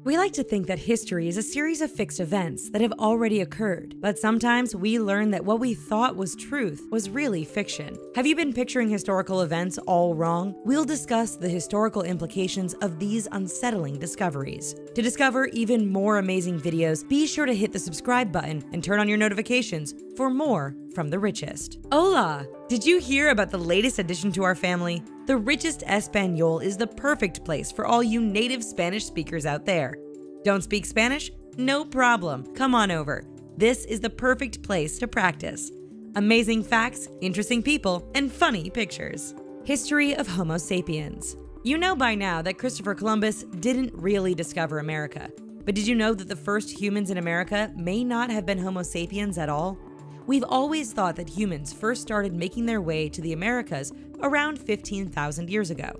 We like to think that history is a series of fixed events that have already occurred, but sometimes we learn that what we thought was truth was really fiction. Have you been picturing historical events all wrong? We'll discuss the historical implications of these unsettling discoveries. To discover even more amazing videos, be sure to hit the subscribe button and turn on your notifications for more from TheRichest. Hola! Did you hear about the latest addition to our family? TheRichest Espanol is the perfect place for all you native Spanish speakers out there. Don't speak Spanish? No problem. Come on over. This is the perfect place to practice. Amazing facts, interesting people, and funny pictures. History of Homo sapiens. You know by now that Christopher Columbus didn't really discover America. But did you know that the first humans in America may not have been Homo sapiens at all? We've always thought that humans first started making their way to the Americas around 15,000 years ago.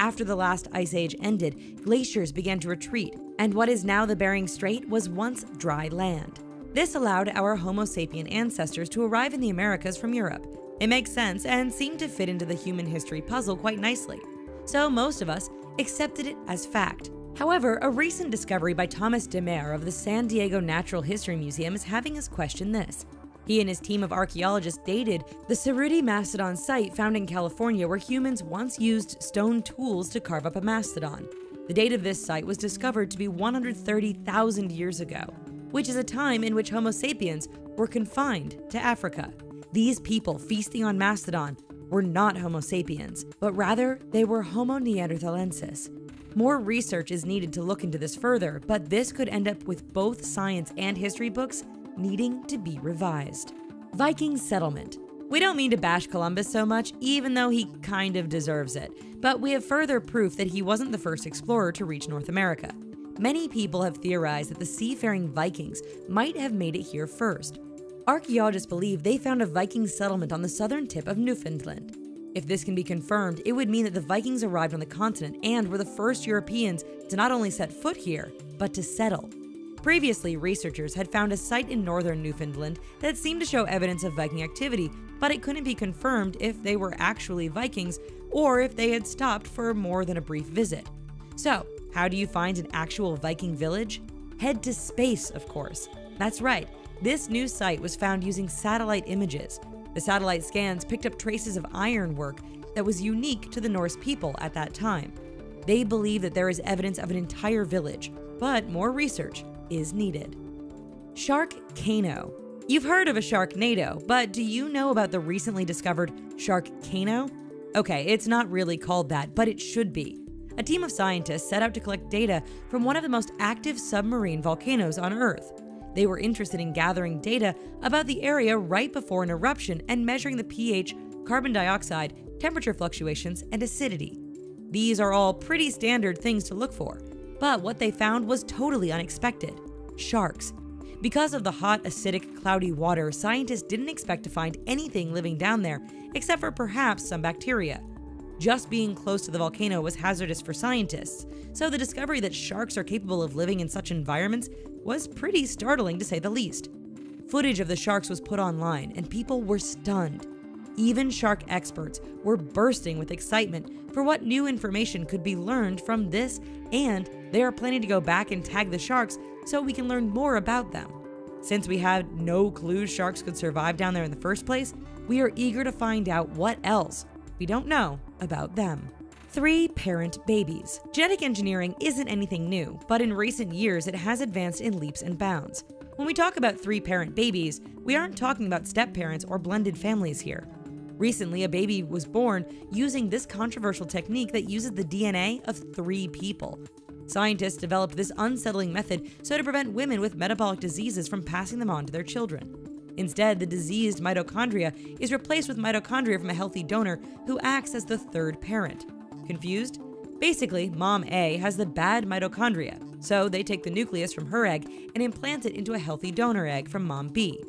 After the last ice age ended, glaciers began to retreat, and what is now the Bering Strait was once dry land. This allowed our Homo sapien ancestors to arrive in the Americas from Europe. It makes sense and seemed to fit into the human history puzzle quite nicely. So most of us accepted it as fact. However, a recent discovery by Thomas Demer of the San Diego Natural History Museum is having us question this. He and his team of archaeologists dated the Cerruti mastodon site found in California where humans once used stone tools to carve up a mastodon. The date of this site was discovered to be 130,000 years ago, which is a time in which Homo sapiens were confined to Africa. These people feasting on mastodon were not Homo sapiens, but rather they were Homo neanderthalensis. More research is needed to look into this further, but this could end up with both science and history books needing to be revised. Viking settlement. We don't mean to bash Columbus so much, even though he kind of deserves it, but we have further proof that he wasn't the first explorer to reach North America. Many people have theorized that the seafaring Vikings might have made it here first. Archaeologists believe they found a Viking settlement on the southern tip of Newfoundland. If this can be confirmed, it would mean that the Vikings arrived on the continent and were the first Europeans to not only set foot here, but to settle. Previously, researchers had found a site in northern Newfoundland that seemed to show evidence of Viking activity, but it couldn't be confirmed if they were actually Vikings or if they had stopped for more than a brief visit. So, how do you find an actual Viking village? Head to space, of course. That's right, this new site was found using satellite images. The satellite scans picked up traces of ironwork that was unique to the Norse people at that time. They believe that there is evidence of an entire village, but more research is needed. SHARKCANO. You've heard of a Sharknado, but do you know about the recently discovered SHARKCANO? Okay, it's not really called that, but it should be. A team of scientists set out to collect data from one of the most active submarine volcanoes on Earth. They were interested in gathering data about the area right before an eruption and measuring the pH, carbon dioxide, temperature fluctuations, and acidity. These are all pretty standard things to look for. But what they found was totally unexpected: sharks. Because of the hot, acidic, cloudy water, scientists didn't expect to find anything living down there, except for perhaps some bacteria. Just being close to the volcano was hazardous for scientists, so the discovery that sharks are capable of living in such environments was pretty startling to say the least. Footage of the sharks was put online, and people were stunned. Even shark experts were bursting with excitement for what new information could be learned from this, and they are planning to go back and tag the sharks so we can learn more about them. Since we had no clue sharks could survive down there in the first place, we are eager to find out what else we don't know about them. 3-parent babies. Genetic engineering isn't anything new, but in recent years it has advanced in leaps and bounds. When we talk about 3-parent babies, we aren't talking about step-parents or blended families here. Recently, a baby was born using this controversial technique that uses the DNA of 3 people. Scientists developed this unsettling method so to prevent women with metabolic diseases from passing them on to their children. Instead, the diseased mitochondria is replaced with mitochondria from a healthy donor who acts as the 3rd parent. Confused? Basically, Mom A has the bad mitochondria, so they take the nucleus from her egg and implant it into a healthy donor egg from Mom B.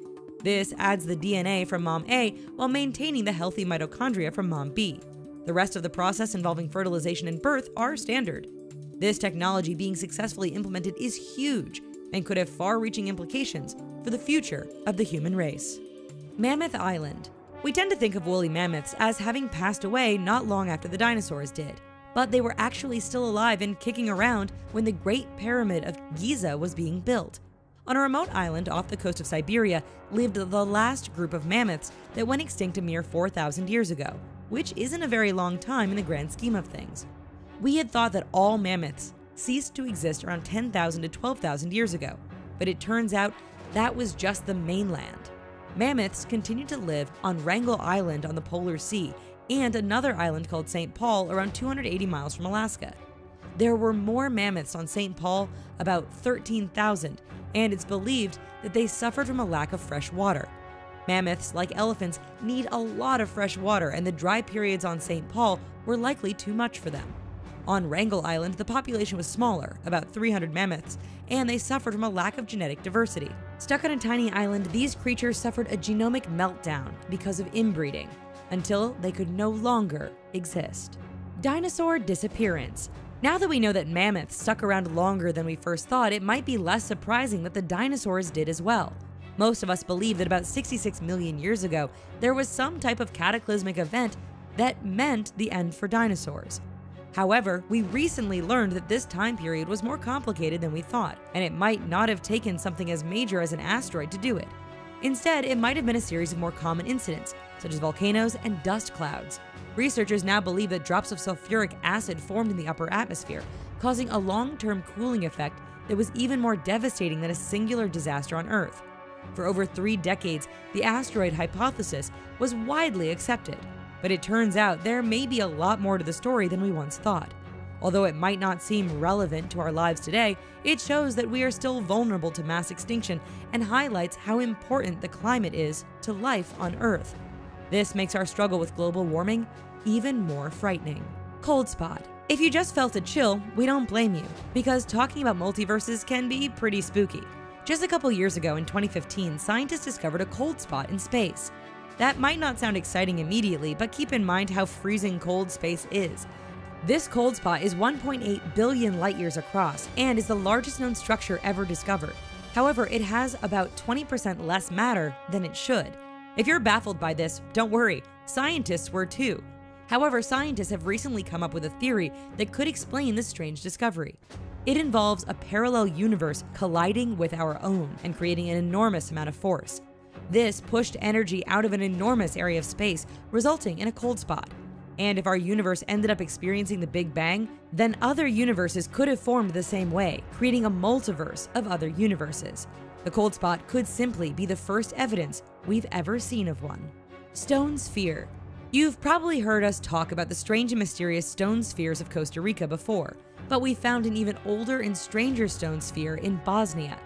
This adds the DNA from Mom A while maintaining the healthy mitochondria from Mom B. The rest of the process involving fertilization and birth are standard. This technology being successfully implemented is huge and could have far-reaching implications for the future of the human race. Mammoth Island. We tend to think of woolly mammoths as having passed away not long after the dinosaurs did. but they were actually still alive and kicking around when the Great Pyramid of Giza was being built. On a remote island off the coast of Siberia lived the last group of mammoths that went extinct a mere 4,000 years ago, which isn't a very long time in the grand scheme of things. We had thought that all mammoths ceased to exist around 10,000 to 12,000 years ago, but it turns out that was just the mainland. Mammoths continued to live on Wrangel Island on the Polar Sea and another island called St. Paul around 280 miles from Alaska. There were more mammoths on St. Paul, about 13,000, and it's believed that they suffered from a lack of fresh water. Mammoths, like elephants, need a lot of fresh water, and the dry periods on St. Paul were likely too much for them. On Wrangel Island, the population was smaller, about 300 mammoths, and they suffered from a lack of genetic diversity. Stuck on a tiny island, these creatures suffered a genomic meltdown because of inbreeding, until they could no longer exist. Dinosaur disappearance. Now that we know that mammoths stuck around longer than we first thought, it might be less surprising that the dinosaurs did as well. Most of us believe that about 66 million years ago, there was some type of cataclysmic event that meant the end for dinosaurs. However, we recently learned that this time period was more complicated than we thought, and it might not have taken something as major as an asteroid to do it. Instead, it might have been a series of more common incidents, such as volcanoes and dust clouds. Researchers now believe that drops of sulfuric acid formed in the upper atmosphere, causing a long-term cooling effect that was even more devastating than a singular disaster on Earth. For over 3 decades, the asteroid hypothesis was widely accepted, but it turns out there may be a lot more to the story than we once thought. Although it might not seem relevant to our lives today, it shows that we are still vulnerable to mass extinction and highlights how important the climate is to life on Earth. This makes our struggle with global warming even more frightening. Cold spot. If you just felt a chill, we don't blame you, because talking about multiverses can be pretty spooky. Just a couple years ago in 2015, scientists discovered a cold spot in space. That might not sound exciting immediately, but keep in mind how freezing cold space is. This cold spot is 1.8 billion light years across and is the largest known structure ever discovered. However, it has about 20% less matter than it should. If you're baffled by this, don't worry, scientists were too. However, scientists have recently come up with a theory that could explain this strange discovery. It involves a parallel universe colliding with our own and creating an enormous amount of force. This pushed energy out of an enormous area of space, resulting in a cold spot. And if our universe ended up experiencing the Big Bang, then other universes could have formed the same way, creating a multiverse of other universes. The cold spot could simply be the first evidence we've ever seen of one. Stone sphere. You've probably heard us talk about the strange and mysterious stone spheres of Costa Rica before, but we found an even older and stranger stone sphere in Bosnia.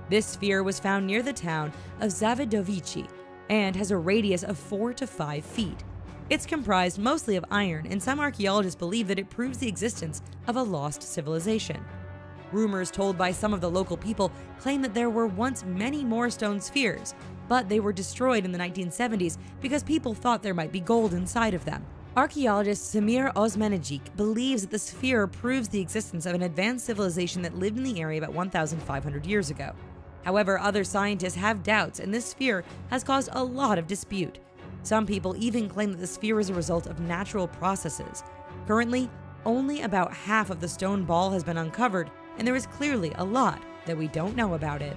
This sphere was found near the town of Zavidovici and has a radius of 4 to 5 feet. It's comprised mostly of iron, and some archaeologists believe that it proves the existence of a lost civilization. Rumors told by some of the local people claim that there were once many more stone spheres, but they were destroyed in the 1970s because people thought there might be gold inside of them. Archaeologist Samir Osmanagic believes that the sphere proves the existence of an advanced civilization that lived in the area about 1,500 years ago. However, other scientists have doubts, and this sphere has caused a lot of dispute. Some people even claim that the sphere is a result of natural processes. Currently, only about half of the stone ball has been uncovered, and there is clearly a lot that we don't know about it.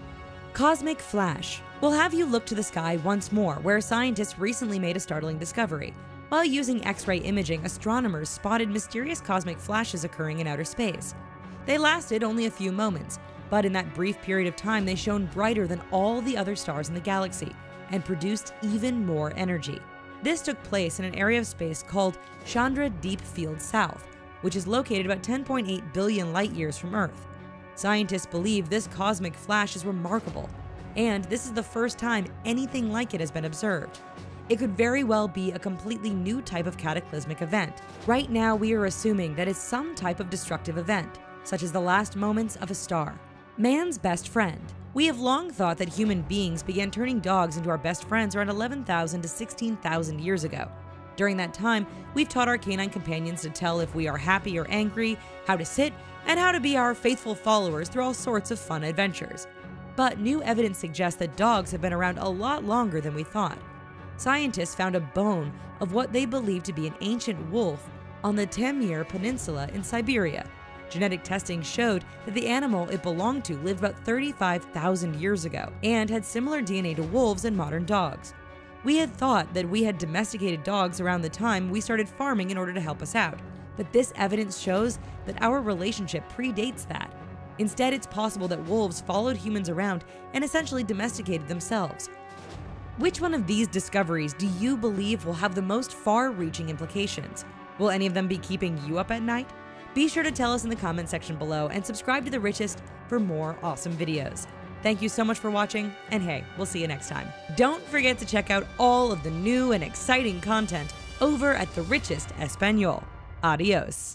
Cosmic flash. We'll have you look to the sky once more, where scientists recently made a startling discovery. While using X-ray imaging, astronomers spotted mysterious cosmic flashes occurring in outer space. They lasted only a few moments, but in that brief period of time they shone brighter than all the other stars in the galaxy and produced even more energy. This took place in an area of space called Chandra Deep Field South, which is located about 10.8 billion light years from Earth. Scientists believe this cosmic flash is remarkable, and this is the first time anything like it has been observed. It could very well be a completely new type of cataclysmic event. Right now, we are assuming that it's some type of destructive event, such as the last moments of a star. Man's best friend. We have long thought that human beings began turning dogs into our best friends around 11,000 to 16,000 years ago. During that time, we've taught our canine companions to tell if we are happy or angry, how to sit, and how to be our faithful followers through all sorts of fun adventures. But new evidence suggests that dogs have been around a lot longer than we thought. Scientists found a bone of what they believe to be an ancient wolf on the Taimyr Peninsula in Siberia. Genetic testing showed that the animal it belonged to lived about 35,000 years ago and had similar DNA to wolves and modern dogs. We had thought that we had domesticated dogs around the time we started farming in order to help us out, but this evidence shows that our relationship predates that. Instead, it's possible that wolves followed humans around and essentially domesticated themselves. Which one of these discoveries do you believe will have the most far-reaching implications? Will any of them be keeping you up at night? Be sure to tell us in the comment section below and subscribe to TheRichest for more awesome videos. Thank you so much for watching, and hey, we'll see you next time. Don't forget to check out all of the new and exciting content over at TheRichest Espanol. Adios.